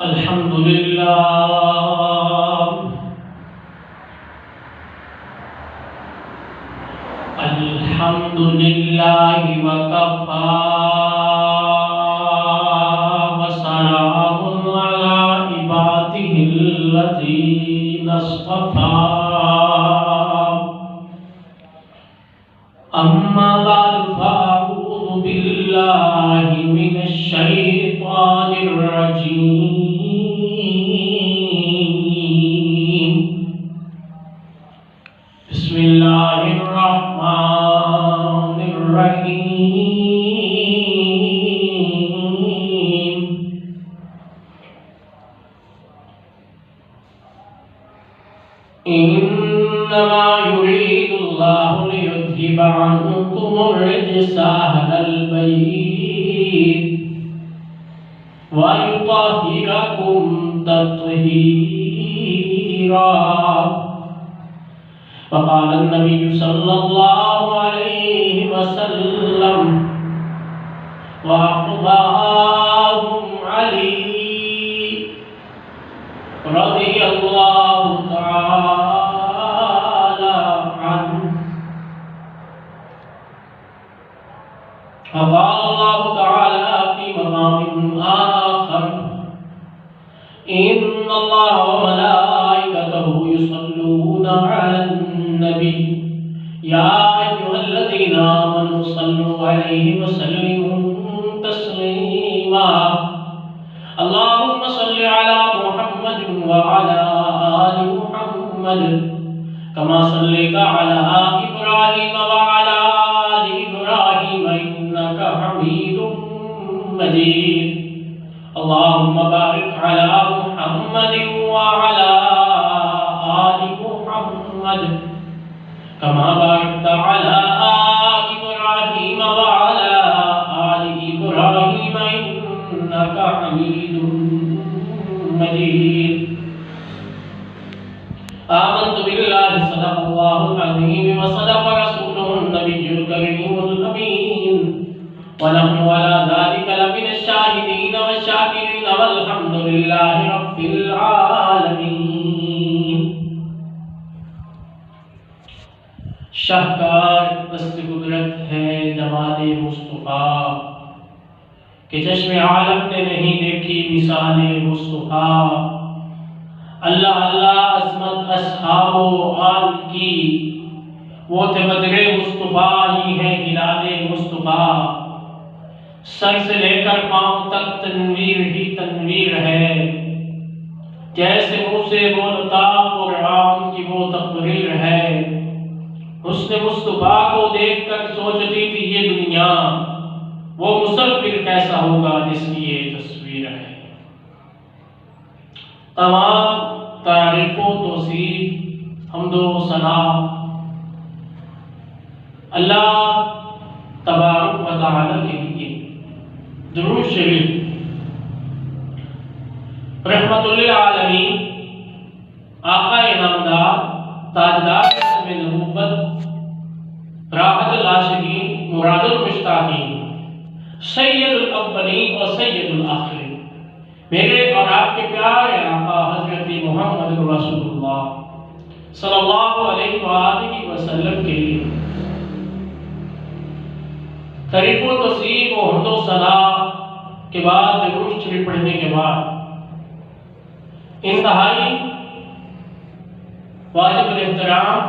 الحمد لله الحمد لله وكفى وسلام على عباده الذين اصطفى أما بعد فأعوذ بالله من الشيطان الرجيم بسم الله الرحمن الرحيم إنما يريد الله ليذهب عنكم الرجس أهل البيت ويطهركم تطهيرا. وقال النبي صلى الله عليه وسلم وأقضاهم علي رضي الله تعالى عنه. وقال الله تعالى في مقام آخر إن الله وملائكته يصلون على النبي يا أيها الذين آمنوا صلوا عليه وسلموا تسليما. اللهم صل على محمد وعلى آل محمد كما صليت على إبراهيم وعلى آل إبراهيم إنك حميد مجيد. اللهم بارك على محمد وعلى آل محمد كما باركت على إبراهيم وعلى آل إبراهيم إنك حميد مجيد. آمنت بالله صدق الله العظيم وصدق رسوله النبي الكريم الأمين ونحن على ذلك لمن الشاهدين والشاكرين والحمد لله رب العالمين. شاہکار دست قدرت ہے جمال مصطفیٰ کہ چشم عالم نے نہیں دیکھی مثال مصطفیٰ. اللہ اللہ عظمت اصحاب و آل کی وہ تھے بدر مصطفیٰ ہی ہیں ہلال مصطفیٰ. سر سے لے کر پاؤں تک تنویر ہی تنویر ہے جیسے منہ سے بولتا قرآن کی وہ تقریر ہے. حسن مصطفیٰ کو دیکھ کر سوچتی تھی یہ دنیا وہ مصور کیسا ہوگا جس کی یہ تصویر ہے. تمام تعریف و توصیف حمد و ثنا اللہ تبارک و تعالی کے لیے. درود شریف رحمت للعالمین آقا نامدار تاجدار میں نبوت راحت العاشقین مراد المشتاقین سید الاولین اور سید الآخرین میرے اور آپ کے پیارے آقا حضرت محمد رسول اللہ صلی اللہ علیہ وآلہ وسلم کے لیے تعریف و تصریف و حمد و ثنا کے بعد درود شریف پڑھنے کے بعد انتہائی واجب الاحترام